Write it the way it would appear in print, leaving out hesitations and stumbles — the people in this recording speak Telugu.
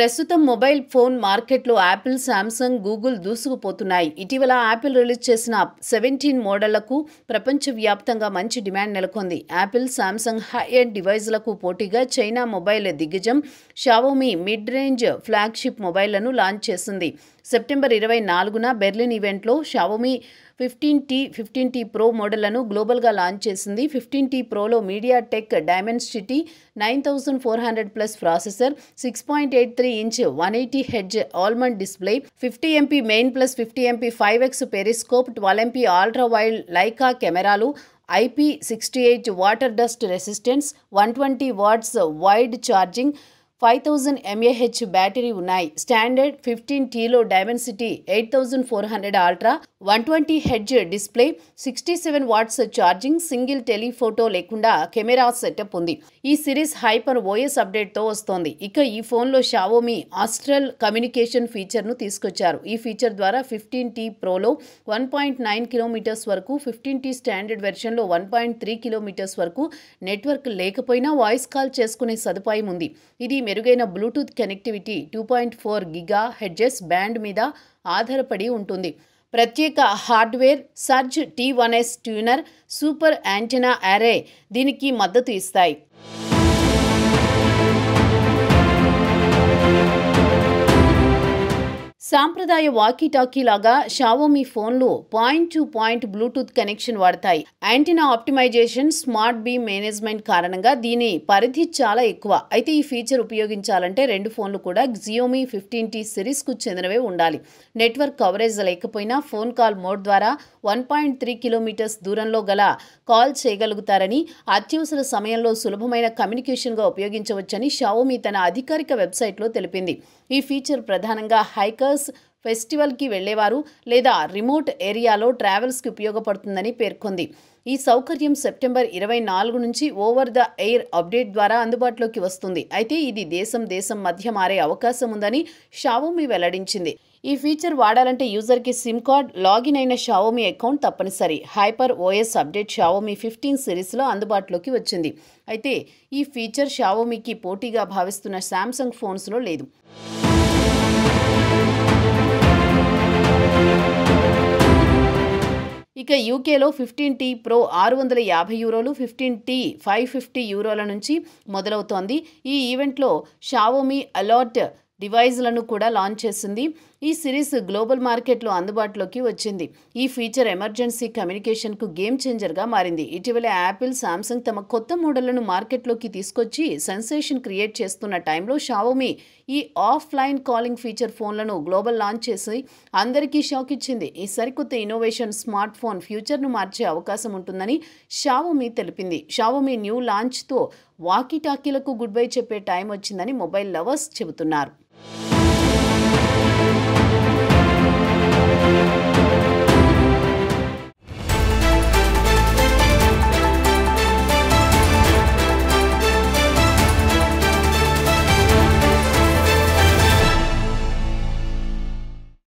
ప్రస్తుతం మొబైల్ ఫోన్ మార్కెట్లో యాపిల్, శాంసంగ్, గూగుల్ దూసుకుపోతున్నాయి. ఇటీవల యాపిల్ రిలీజ్ చేసిన 17 మోడళ్లకు ప్రపంచవ్యాప్తంగా మంచి డిమాండ్ నెలకొంది. యాపిల్, శాంసంగ్ హై ఎండ్ డివైజ్లకు పోటీగా చైనా మొబైల్ దిగ్గజం షావోమీ మిడ్ రేంజ్ ఫ్లాగ్షిప్ మొబైళ్లను లాంచ్ చేసింది. సెప్టెంబర్ 24న బెర్లిన్ ఈవెంట్లో షావోమీ 15T, 15T Pro మోడళ్లను గ్లోబల్గా లాంచ్ చేసింది. 15T Proలో MediaTek Dimensity 9400+ processor, 6.83 inch 180 Hz ఆల్మండ్ display, 50MP main plus 50MP 5x periscope, 12MP ultra wide Leica కెమెరాలు, IP68 water dust resistance, 120 watts wired charging, 5000 mAh battery ఉన్నాయి. స్టాండర్డ్ 15Tలో Dimensity 8400 ultra, 120 Hz display, 67 watts charging, single telephoto లేకుండా కెమెరా సెటప్ ఉంది. ఈ సిరీస్ హైపర్ OS అప్డేట్తో వస్తోంది. ఇక ఈ ఫోన్లో షావోమీ ఆస్ట్రల్ కమ్యూనికేషన్ ఫీచర్ను తీసుకొచ్చారు. ఈ ఫీచర్ ద్వారా 15T Proలో 1.9 కిలోమీటర్స్ వరకు, 15T స్టాండర్డ్ వెర్షన్లో 1.3 కిలోమీటర్స్ వరకు నెట్వర్క్ లేకపోయినా వాయిస్ కాల్ చేసుకునే సదుపాయం ఉంది. ఇది మెరుగైన బ్లూటూత్ కనెక్టివిటీ 2.4 GHz బ్యాండ్ మీద ఆధారపడి ఉంటుంది. ప్రత్యేక hardware, surge T1S tuner, super antenna array దీనికి మద్దతు ఇస్తాయి. సాంప్రదాయ వాకీ-టాకీ లాగా షావోమీ ఫోన్లు point to point Bluetooth connection వాడతాయి. Antenna optimisation, smart beam management కారణంగా దీని పరిధి చాలా ఎక్కువ. అయితే ఈ ఫీచర్ ఉపయోగించాలంటే రెండు ఫోన్లు కూడా Xiaomi 15T సిరీస్కు చెందినవే ఉండాలి. నెట్వర్క్ కవరేజ్ లేకపోయినా ఫోన్ కాల్ మోడ్ ద్వారా 1.3 కిలోమీటర్స్ దూరంలో గల కాల్ చేయగలుగుతారని, అత్యవసర సమయంలో సులభమైన కమ్యూనికేషన్గా ఉపయోగించవచ్చని షావోమీ తన అధికారిక వెబ్సైట్లో తెలిపింది. ఈ ఫీచర్ ప్రధానంగా హైకర్స్, ఫెస్టివల్కి వెళ్లేవారు లేదా రిమోట్ ఏరియాలో ట్రావెల్స్కి ఉపయోగపడుతుందని పేర్కొంది. ఈ సౌకర్యం సెప్టెంబర్ 24 నుంచి ఓవర్ ద ఎయిర్ అప్డేట్ ద్వారా అందుబాటులోకి వస్తుంది. అయితే ఇది దేశం మధ్య మారే అవకాశం ఉందని షావోమీ వెల్లడించింది. ఈ ఫీచర్ వాడాలంటే యూజర్కి సిమ్ కార్డ్, లాగిన్ అయిన షావోమీ అకౌంట్ తప్పనిసరి. హైపర్ OS అప్డేట్ షావోమీ 15 సిరీస్లో అందుబాటులోకి వచ్చింది. అయితే ఈ ఫీచర్ షావోమీకి పోటీగా భావిస్తున్న శాంసంగ్ ఫోన్స్లో లేదు. ఇక యూకేలో 15T Pro €650, 15T €550 నుంచి మొదలవుతోంది. ఈ ఈవెంట్లో షావోమీ అలర్ట్ డివైజ్లను కూడా లాంచ్ చేసింది. ఈ సిరీస్ గ్లోబల్ మార్కెట్లో అందుబాటులోకి వచ్చింది. ఈ ఫీచర్ ఎమర్జెన్సీ కమ్యూనికేషన్కు గేమ్ చేంజర్గా మారింది. ఇటీవల యాపిల్, శాంసంగ్ తమ కొత్త మోడళ్లను మార్కెట్లోకి తీసుకొచ్చి సెన్సేషన్ క్రియేట్ చేస్తున్న టైంలో షావోమీ ఈ ఆఫ్లైన్ కాలింగ్ ఫీచర్ ఫోన్లను గ్లోబల్ లాంచ్ చేసి అందరికీ షాక్ ఇచ్చింది. ఈ సరికొత్త ఇన్నోవేషన్ స్మార్ట్ ఫోన్ ఫ్యూచర్ను మార్చే అవకాశం ఉంటుందని షావోమీ తెలిపింది. షావోమీ న్యూ లాంచ్తో వాకీ టాకీలకు గుడ్ బై చెప్పే టైం వచ్చిందని మొబైల్ లవర్స్ చెబుతున్నారు.